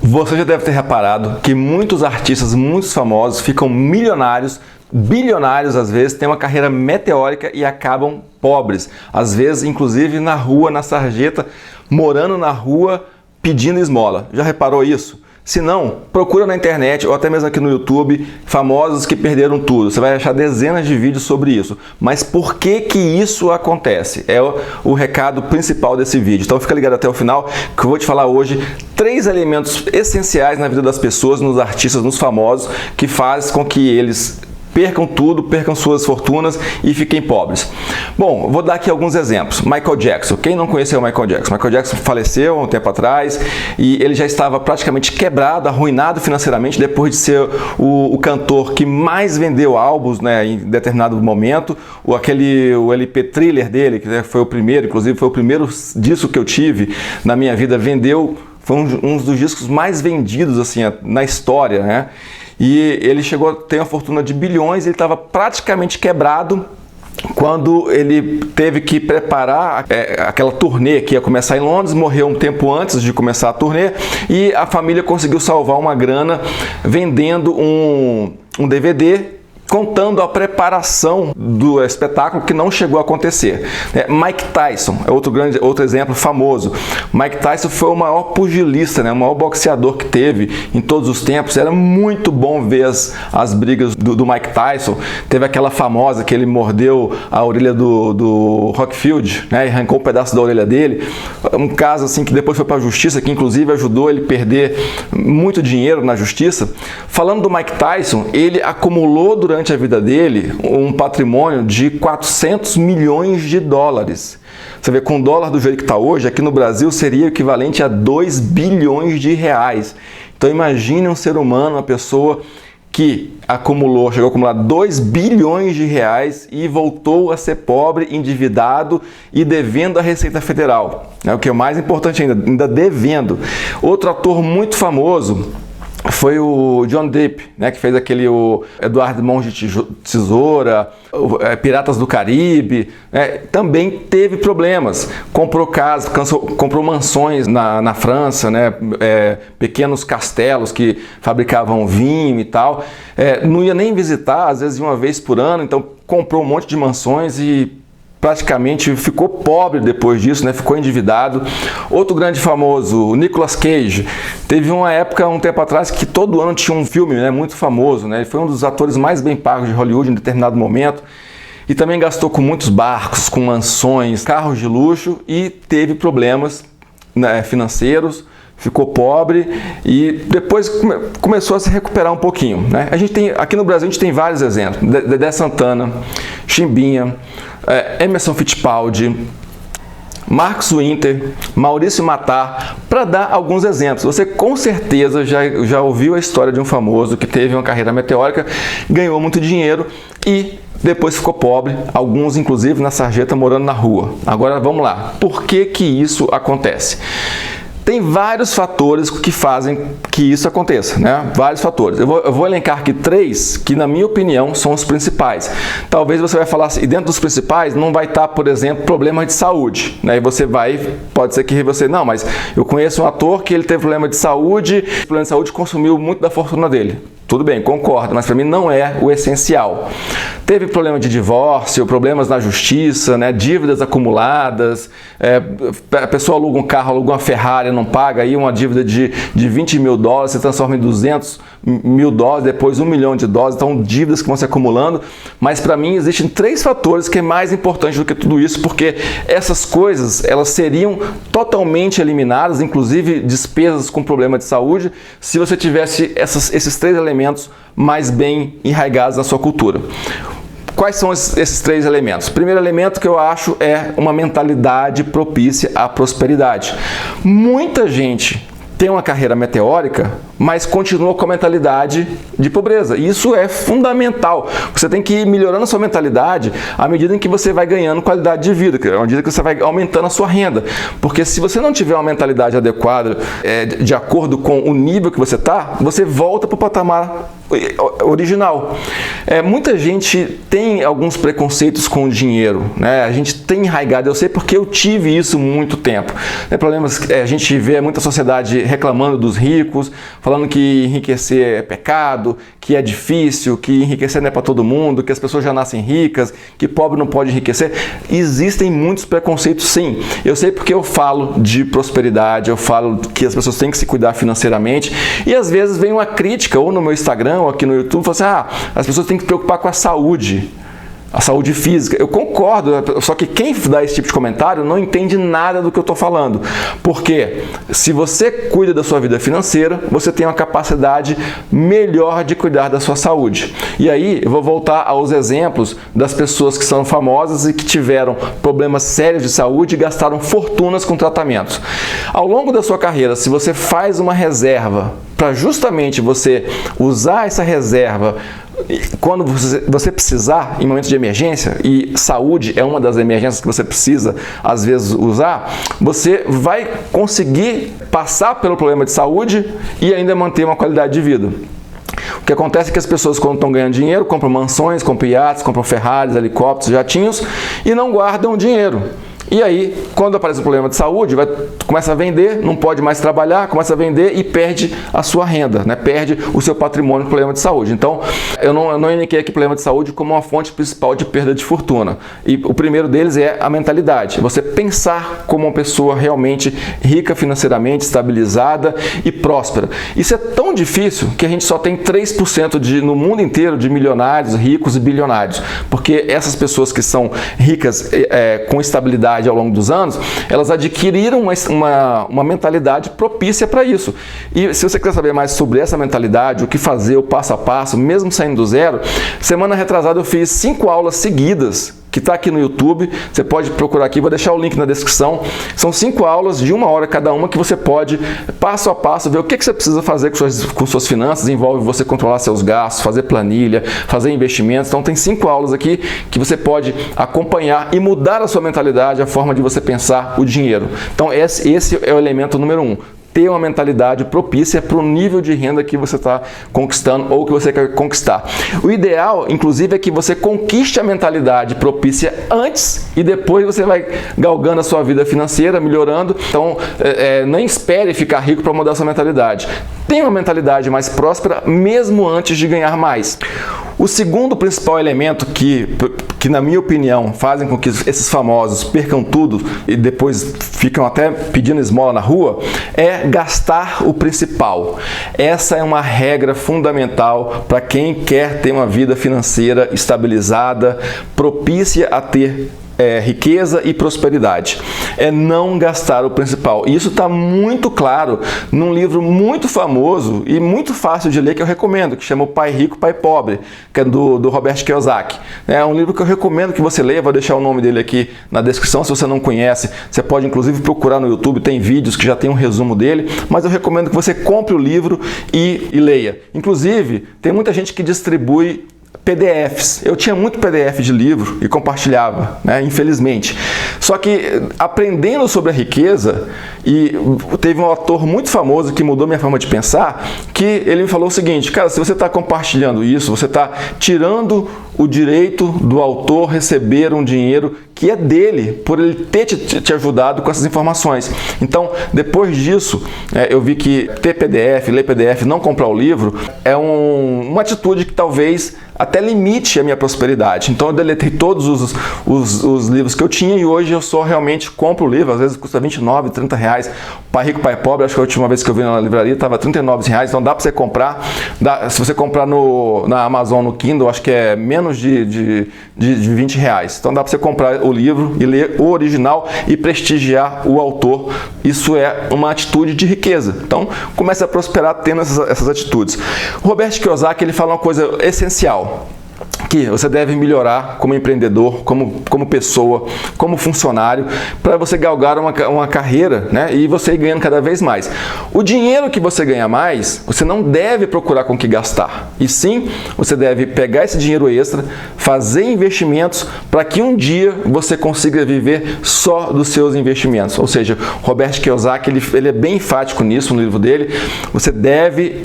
Você já deve ter reparado que muitos artistas, muitos famosos, ficam milionários, bilionários às vezes, têm uma carreira meteórica e acabam pobres. Às vezes, inclusive, na rua, na sarjeta, morando na rua, pedindo esmola. Já reparou isso? Se não, procura na internet ou até mesmo aqui no YouTube, famosos que perderam tudo. Você vai achar dezenas de vídeos sobre isso. Mas por que que isso acontece? É o recado principal desse vídeo. Então fica ligado até o final que eu vou te falar hoje 3 elementos essenciais na vida das pessoas, nos artistas, nos famosos, que fazem com que eles percam tudo, percam suas fortunas e fiquem pobres. Bom, vou dar aqui alguns exemplos. Michael Jackson. Quem não conheceu o Michael Jackson? Michael Jackson faleceu há um tempo atrás e ele já estava praticamente quebrado, arruinado financeiramente depois de ser o cantor que mais vendeu álbuns, né, em determinado momento. O LP Thriller dele, que foi o primeiro, inclusive foi o primeiro disco que eu tive na minha vida, foi um dos discos mais vendidos assim, na história, né? E ele chegou a ter uma fortuna de bilhões, ele estava praticamente quebrado quando ele teve que preparar aquela turnê que ia começar em Londres, morreu um tempo antes de começar a turnê e a família conseguiu salvar uma grana vendendo um DVD contando a preparação do espetáculo que não chegou a acontecer. Mike Tyson é outro exemplo famoso. Mike Tyson foi o maior pugilista, né, o maior boxeador que teve em todos os tempos. Era muito bom ver as brigas do Mike Tyson. Teve aquela famosa que ele mordeu a orelha do Holyfield, né, e arrancou um pedaço da orelha dele. Um caso assim que depois foi para a justiça, que inclusive ajudou ele a perder muito dinheiro na justiça. Falando do Mike Tyson, ele acumulou durante a vida dele um patrimônio de 400 milhões de dólares. Você vê, com o dólar do jeito que está hoje, aqui no Brasil seria equivalente a 2 bilhões de reais. Então imagine um ser humano, uma pessoa que chegou a acumular 2 bilhões de reais e voltou a ser pobre, endividado e devendo à Receita Federal. O que é o mais importante ainda devendo. Outro ator muito famoso foi o Johnny Depp, né, que fez o Eduardo Mãos de Tesoura, Piratas do Caribe, né, também teve problemas. Comprou casas, comprou mansões na França, né, pequenos castelos que fabricavam vinho e tal. Não ia nem visitar, às vezes uma vez por ano, então comprou um monte de mansões e praticamente ficou pobre depois disso, né? Ficou endividado. Outro grande famoso, o Nicolas Cage, teve uma época, um tempo atrás, que todo ano tinha um filme, né, muito famoso, né? Ele foi um dos atores mais bem pagos de Hollywood em determinado momento e também gastou com muitos barcos, com mansões, carros de luxo e teve problemas, né, financeiros. Ficou pobre e depois começou a se recuperar um pouquinho, né? Aqui no Brasil a gente tem vários exemplos. Dedé Santana, Chimbinha, Emerson Fittipaldi, Marcos Winter, Maurício Matar, para dar alguns exemplos. Você com certeza já ouviu a história de um famoso que teve uma carreira meteórica, ganhou muito dinheiro e depois ficou pobre, alguns inclusive na sarjeta morando na rua. Agora vamos lá, por que que isso acontece? Tem vários fatores que fazem que isso aconteça, né? Vários fatores. Eu vou elencar aqui 3 que, na minha opinião, são os principais. Talvez você vai falar assim, e dentro dos principais não vai estar, por exemplo, problemas de saúde, né? E pode ser que você, não, mas eu conheço um ator que ele teve problema de saúde, o problema de saúde consumiu muito da fortuna dele. Tudo bem, concordo, mas para mim não é o essencial. Teve problema de divórcio, problemas na justiça, né, dívidas acumuladas, a pessoa aluga um carro, aluga uma Ferrari, não paga, aí uma dívida de 20 mil dólares, se transforma em 200 mil dólares, depois 1 milhão de dólares, então dívidas que vão se acumulando. Mas para mim existem 3 fatores que é mais importante do que tudo isso, porque essas coisas, elas seriam totalmente eliminadas, inclusive despesas com problema de saúde, se você tivesse esses 3 elementos mais bem enraigados na sua cultura. Quais são esses 3 elementos? O primeiro elemento que eu acho é uma mentalidade propícia à prosperidade. Muita gente tem uma carreira meteórica mas continua com a mentalidade de pobreza. E isso é fundamental. Você tem que ir melhorando a sua mentalidade à medida em que você vai ganhando qualidade de vida, à medida que você vai aumentando a sua renda. Porque se você não tiver uma mentalidade adequada, de acordo com o nível que você está, você volta para o patamar original. Muita gente tem alguns preconceitos com o dinheiro, né? A gente tem enraizado, eu sei porque eu tive isso muito tempo. Problemas, a gente vê muita sociedade reclamando dos ricos, falando que enriquecer é pecado, que é difícil, que enriquecer não é para todo mundo, que as pessoas já nascem ricas, que pobre não pode enriquecer. Existem muitos preconceitos, sim. Eu sei porque eu falo de prosperidade, eu falo que as pessoas têm que se cuidar financeiramente, e às vezes vem uma crítica, ou no meu Instagram, ou aqui no YouTube, fala assim, as pessoas têm que se preocupar com a saúde física. Eu concordo, só que quem dá esse tipo de comentário não entende nada do que eu estou falando. Porque se você cuida da sua vida financeira, você tem uma capacidade melhor de cuidar da sua saúde. E aí eu vou voltar aos exemplos das pessoas que são famosas e que tiveram problemas sérios de saúde e gastaram fortunas com tratamentos. Ao longo da sua carreira, se você faz uma reserva para justamente você usar essa reserva quando você precisar, em momentos de emergência, e saúde é uma das emergências que você precisa, às vezes, usar, você vai conseguir passar pelo problema de saúde e ainda manter uma qualidade de vida. O que acontece é que as pessoas, quando estão ganhando dinheiro, compram mansões, compram iates, compram Ferraris, helicópteros, jatinhos e não guardam dinheiro. E aí, quando aparece um problema de saúde, começa a vender, não pode mais trabalhar, começa a vender e perde a sua renda, né? Perde o seu patrimônio com problema de saúde. Então, eu não elenquei aqui problema de saúde como uma fonte principal de perda de fortuna. E o primeiro deles é a mentalidade. Você pensar como uma pessoa realmente rica financeiramente, estabilizada e próspera. Isso é tão difícil que a gente só tem 3% no mundo inteiro de milionários, ricos e bilionários. Porque essas pessoas que são ricas com estabilidade ao longo dos anos, elas adquiriram uma mentalidade propícia para isso. E se você quer saber mais sobre essa mentalidade, o que fazer, o passo a passo, mesmo saindo do zero, semana retrasada eu fiz 5 aulas seguidas, que está aqui no YouTube, você pode procurar aqui, vou deixar o link na descrição. São 5 aulas de 1 hora cada uma que você pode, passo a passo, ver o que você precisa fazer com suas finanças, envolve você controlar seus gastos, fazer planilha, fazer investimentos. Então tem 5 aulas aqui que você pode acompanhar e mudar a sua mentalidade, a forma de você pensar o dinheiro. Então esse é o elemento número 1. Ter uma mentalidade propícia para o nível de renda que você está conquistando ou que você quer conquistar. O ideal, inclusive, é que você conquiste a mentalidade propícia antes e depois você vai galgando a sua vida financeira, melhorando. Então, nem espere ficar rico para mudar a sua mentalidade. Tenha uma mentalidade mais próspera mesmo antes de ganhar mais. O segundo principal elemento que na minha opinião, fazem com que esses famosos percam tudo e depois ficam até pedindo esmola na rua, é gastar o principal. Essa é uma regra fundamental para quem quer ter uma vida financeira estabilizada, propícia a ter riqueza e prosperidade. É não gastar o principal. E isso está muito claro num livro muito famoso e muito fácil de ler que eu recomendo, que chama O Pai Rico, Pai Pobre, que é do Robert Kiyosaki. É um livro que eu recomendo que você leia, vou deixar o nome dele aqui na descrição, se você não conhece, você pode inclusive procurar no YouTube, tem vídeos que já tem um resumo dele, mas eu recomendo que você compre o livro e leia. Inclusive, tem muita gente que distribui PDFs. Eu tinha muito PDF de livro e compartilhava, né? Infelizmente. Só que aprendendo sobre a riqueza, e teve um autor muito famoso que mudou minha forma de pensar, que ele me falou o seguinte: cara, se você está compartilhando isso, você está tirando o direito do autor receber um dinheiro que é dele, por ele ter te ajudado com essas informações. Então, depois disso, eu vi que ter PDF, ler PDF, não comprar o livro, é uma atitude que talvez até limite a minha prosperidade. Então eu deletei todos os livros que eu tinha e hoje eu só realmente compro o livro, às vezes custa R$29, R$30. Pai Rico, Pai Pobre, acho que a última vez que eu vi na livraria estava R$39, então dá para você comprar. Se você comprar na Amazon, no Kindle, acho que é menos de R$20. Então dá para você comprar o livro e ler o original e prestigiar o autor. Isso é uma atitude de riqueza. Então comece a prosperar tendo essas atitudes. O Robert Kiyosaki, ele fala uma coisa essencial. que você deve melhorar como empreendedor, como pessoa, como funcionário, para você galgar uma carreira, né, e você ir ganhando cada vez mais. O dinheiro que você ganha mais, você não deve procurar com que gastar, e sim, você deve pegar esse dinheiro extra, fazer investimentos para que um dia você consiga viver só dos seus investimentos. Ou seja, Robert Kiyosaki ele é bem enfático nisso no livro dele. Você deve,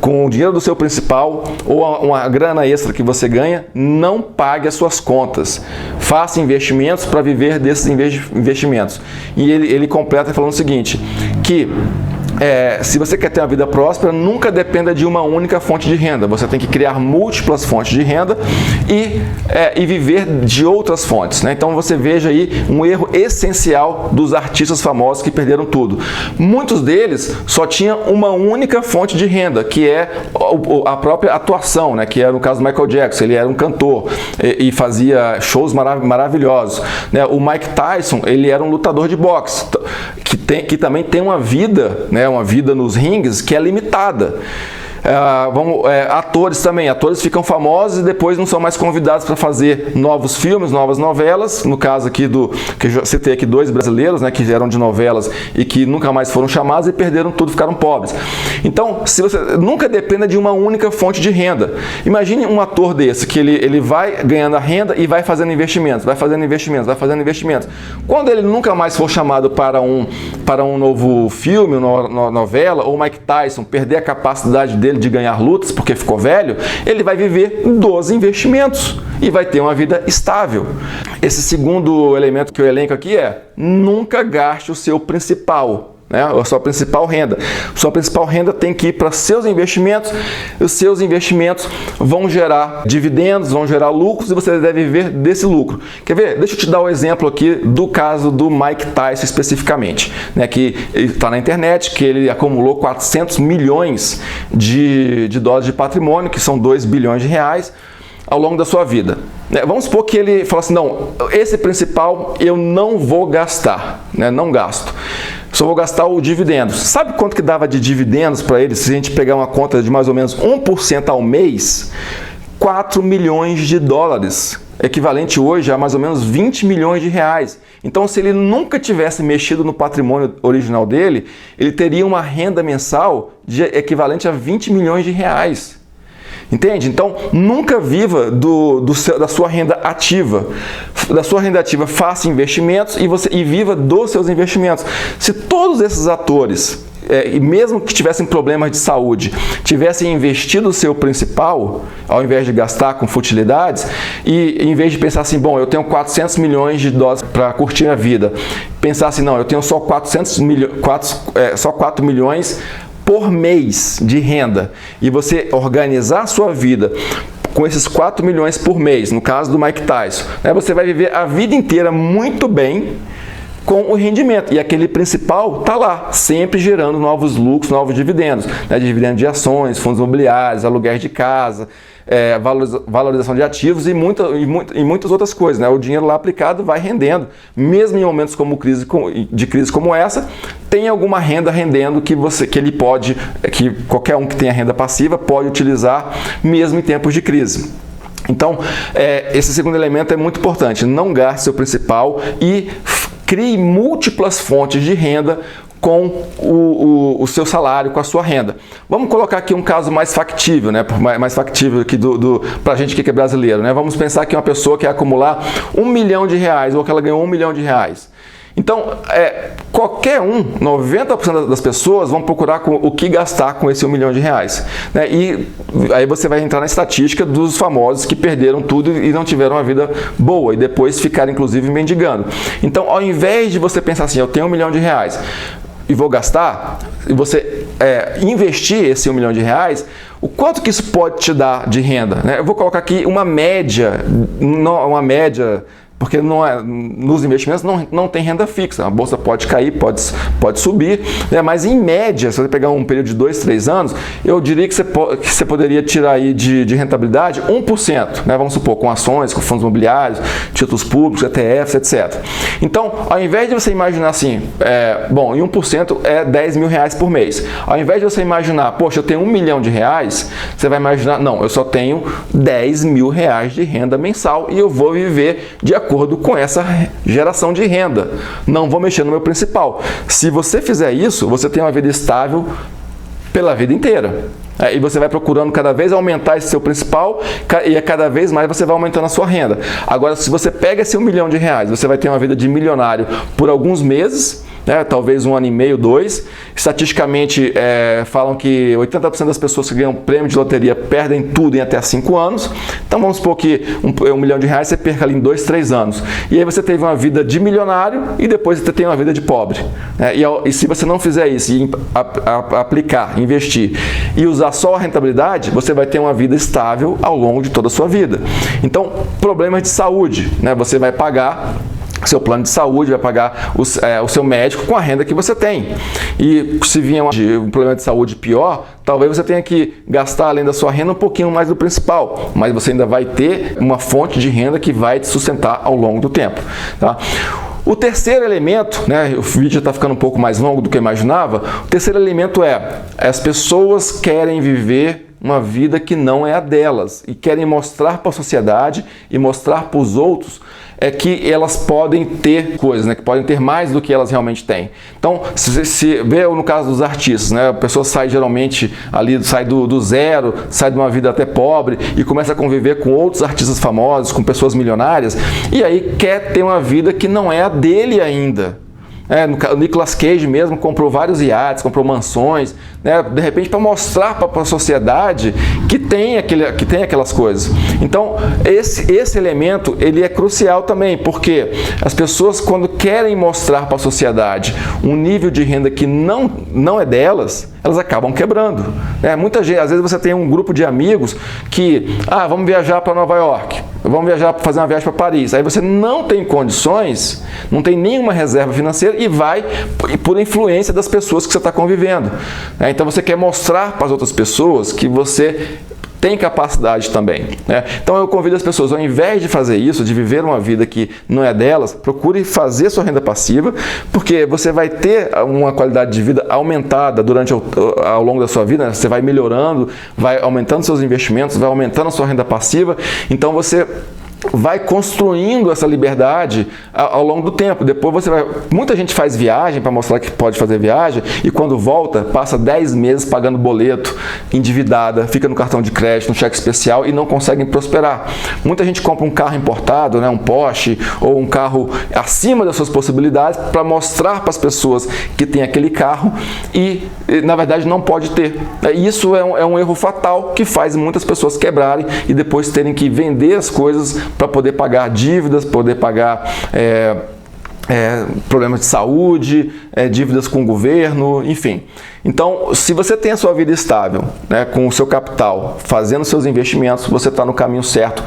com o dinheiro do seu principal ou uma grana extra que você ganha, não pague as suas contas. Faça investimentos para viver desses investimentos. E ele completa falando o seguinte, que se você quer ter uma vida próspera, nunca dependa de uma única fonte de renda. Você tem que criar múltiplas fontes de renda e viver de outras fontes, né? Então você veja aí um erro essencial dos artistas famosos que perderam tudo. Muitos deles só tinham uma única fonte de renda, que é a própria atuação, né? Que era o caso do Michael Jackson. Ele era um cantor e fazia shows maravilhosos, né? O Mike Tyson, ele era um lutador de boxe, que também tem uma vida, né? Uma vida nos rings que é limitada. Atores também, atores ficam famosos e depois não são mais convidados para fazer novos filmes, novas novelas. No caso aqui que eu citei aqui 2 brasileiros, né, que eram de novelas e que nunca mais foram chamados e perderam tudo, ficaram pobres. Então, se você nunca dependa de uma única fonte de renda. Imagine um ator desse que ele vai ganhando a renda e vai fazendo investimentos, vai fazendo investimentos. Quando ele nunca mais for chamado para um novo filme, uma novela, ou Mike Tyson perder a capacidade dele de ganhar lutas porque ficou velho, ele vai viver dos investimentos e vai ter uma vida estável. Esse segundo elemento que eu elenco aqui nunca gaste o seu principal, né? A sua principal renda. Sua principal renda tem que ir para seus investimentos. Os seus investimentos vão gerar dividendos, vão gerar lucros e você deve viver desse lucro. Quer ver? Deixa eu te dar um exemplo aqui do caso do Mike Tyson especificamente, né? Que está na internet, que ele acumulou 400 milhões de dólares de patrimônio, que são 2 bilhões de reais, ao longo da sua vida. Vamos supor que ele fala assim, não, esse principal eu não vou gastar, né? Não gasto. Só vou gastar o dividendos. Sabe quanto que dava de dividendos para ele se a gente pegar uma conta de mais ou menos 1% ao mês? 4 milhões de dólares, equivalente hoje a mais ou menos 20 milhões de reais. Então, se ele nunca tivesse mexido no patrimônio original dele, ele teria uma renda mensal equivalente a 20 milhões de reais. Entende? Então, nunca viva da sua renda ativa. Da sua renda ativa, faça investimentos e viva dos seus investimentos. Se todos esses atores, e mesmo que tivessem problemas de saúde, tivessem investido o seu principal, ao invés de gastar com futilidades, e em vez de pensar assim, bom, eu tenho 400 milhões de dólares para curtir a vida, pensar assim, não, eu tenho só 4 milhões por mês de renda, e você organizar a sua vida com esses 4 milhões por mês, no caso do Mike Tyson, né, você vai viver a vida inteira muito bem com o rendimento, e aquele principal está lá, sempre gerando novos lucros, novos dividendos, né, dividendos de ações, fundos imobiliários, aluguéis de casa, valorização de ativos e muitas outras coisas, né? O dinheiro lá aplicado vai rendendo, mesmo em momentos de crise como essa, tem alguma renda rendendo que qualquer um que tenha renda passiva pode utilizar mesmo em tempos de crise. Então, esse segundo elemento é muito importante, não gaste seu principal e crie múltiplas fontes de renda com o seu salário, com a sua renda. Vamos colocar aqui um caso mais factível, né? Mais factível aqui para a gente que é brasileiro, né? Vamos pensar que uma pessoa quer acumular R$1 milhão ou que ela ganhou R$1 milhão. Então, qualquer 90% das pessoas vão procurar o que gastar com esse R$1 milhão, né? E aí você vai entrar na estatística dos famosos que perderam tudo e não tiveram uma vida boa e depois ficaram, inclusive, mendigando. Então, ao invés de você pensar assim, eu tenho R$1 milhão e vou gastar, e você investir esse R$1 milhão, o quanto que isso pode te dar de renda, né? Eu vou colocar aqui uma média Porque nos investimentos não tem renda fixa. A bolsa pode cair, pode subir, né? Mas em média, se você pegar um período de 2, 3 anos, eu diria que você poderia tirar aí de rentabilidade 1%, né? Vamos supor, com ações, com fundos imobiliários, títulos públicos, ETFs, etc. Então, ao invés de você imaginar assim, bom, em 1% é 10 mil reais por mês. Ao invés de você imaginar, poxa, eu tenho 1 milhão de reais, você vai imaginar, não, eu só tenho 10 mil reais de renda mensal e eu vou viver de acordo com essa geração de renda. Não vou mexer no meu principal. Se você fizer isso, você tem uma vida estável pela vida inteira. E você vai procurando cada vez aumentar esse seu principal e cada vez mais você vai aumentando a sua renda. Agora, se você pega esse 1 milhão de reais, você vai ter uma vida de milionário por alguns meses, né? Talvez 1 ano e meio, 2. Estatisticamente, falam que 80% das pessoas que ganham prêmio de loteria perdem tudo em até 5 anos. Então, vamos supor que 1 milhão de reais você perca ali em 2, 3 anos. E aí você teve uma vida de milionário e depois você tem uma vida de pobre. E se você não fizer isso e aplicar, investir e usar só a rentabilidade, você vai ter uma vida estável ao longo de toda a sua vida. Então, problemas de saúde, né? Você vai pagar seu plano de saúde, vai pagar o seu médico com a renda que você tem. E se vier um problema de saúde pior, talvez você tenha que gastar, além da sua renda, um pouquinho mais do principal, mas você ainda vai ter uma fonte de renda que vai te sustentar ao longo do tempo, tá? O terceiro elemento, né, o vídeo já está ficando um pouco mais longo do que eu imaginava, o terceiro elemento as pessoas querem viver uma vida que não é a delas e querem mostrar para a sociedade e mostrar para os outros que elas podem ter coisas, né, que podem ter mais do que elas realmente têm. Então, se vê no caso dos artistas, né, a pessoa sai geralmente ali, sai do zero, sai de uma vida até pobre e começa a conviver com outros artistas famosos, com pessoas milionárias, e aí quer ter uma vida que não é a dele ainda. O Nicolas Cage mesmo comprou vários iates, comprou mansões, né, de repente para mostrar para a sociedade que tem aquelas coisas. Então, esse elemento ele é crucial também, porque as pessoas, quando querem mostrar para a sociedade um nível de renda que não é delas, elas acabam quebrando. Muita gente, às vezes você tem um grupo de amigos que, vamos viajar para Nova York, vamos fazer uma viagem para Paris. Aí você não tem condições, não tem nenhuma reserva financeira e vai por influência das pessoas que você está convivendo. Então você quer mostrar para as outras pessoas que você tem capacidade também, né? Então eu convido as pessoas, ao invés de fazer isso, de viver uma vida que não é delas, procure fazer sua renda passiva, porque você vai ter uma qualidade de vida aumentada ao longo da sua vida, né? Você vai melhorando, vai aumentando seus investimentos, vai aumentando a sua renda passiva, então você vai construindo essa liberdade ao longo do tempo. Depois muita gente faz viagem para mostrar que pode fazer viagem e quando volta, passa 10 meses pagando boleto, endividada, fica no cartão de crédito, no cheque especial e não conseguem prosperar. Muita gente compra um carro importado, né, um Porsche ou um carro acima das suas possibilidades para mostrar para as pessoas que tem aquele carro e na verdade não pode ter. Isso é um erro fatal que faz muitas pessoas quebrarem e depois terem que vender as coisas para poder pagar dívidas, poder pagar problemas de saúde, dívidas com o governo, enfim. Então, se você tem a sua vida estável, né, com o seu capital, fazendo seus investimentos, você está no caminho certo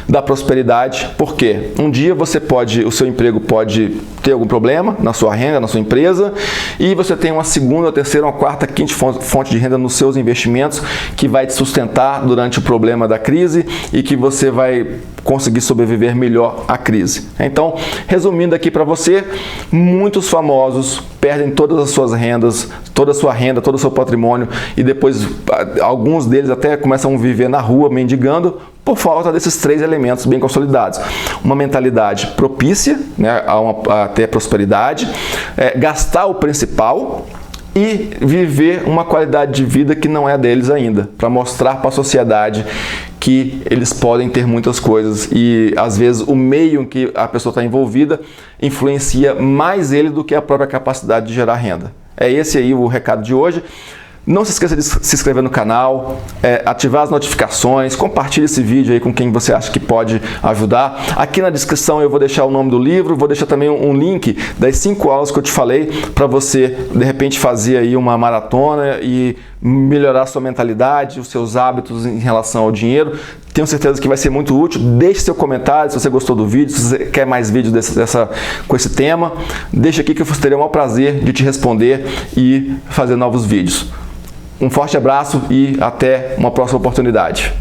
da prosperidade, porque um dia o seu emprego pode ter algum problema na sua renda, na sua empresa, e você tem uma segunda, terceira, uma quarta, quinta fonte de renda nos seus investimentos que vai te sustentar durante o problema da crise e que você vai conseguir sobreviver melhor à crise. Então, resumindo aqui para você, muitos famosos perdem todas as suas rendas, toda a sua renda, todo o seu patrimônio e depois alguns deles até começam a viver na rua mendigando por falta desses 3 elementos bem consolidados. Uma mentalidade propícia, né, a ter prosperidade, gastar o principal e viver uma qualidade de vida que não é deles ainda, para mostrar para a sociedade que eles podem ter muitas coisas e às vezes o meio em que a pessoa está envolvida influencia mais ele do que a própria capacidade de gerar renda. É esse aí o recado de hoje. Não se esqueça de se inscrever no canal, ativar as notificações, compartilhe esse vídeo aí com quem você acha que pode ajudar. Aqui na descrição eu vou deixar o nome do livro, vou deixar também um link das 5 aulas que eu te falei para você, de repente, fazer aí uma maratona e melhorar a sua mentalidade, os seus hábitos em relação ao dinheiro. Tenho certeza que vai ser muito útil. Deixe seu comentário se você gostou do vídeo, se você quer mais vídeos com esse tema. Deixa aqui que eu terei o maior prazer de te responder e fazer novos vídeos. Um forte abraço e até uma próxima oportunidade.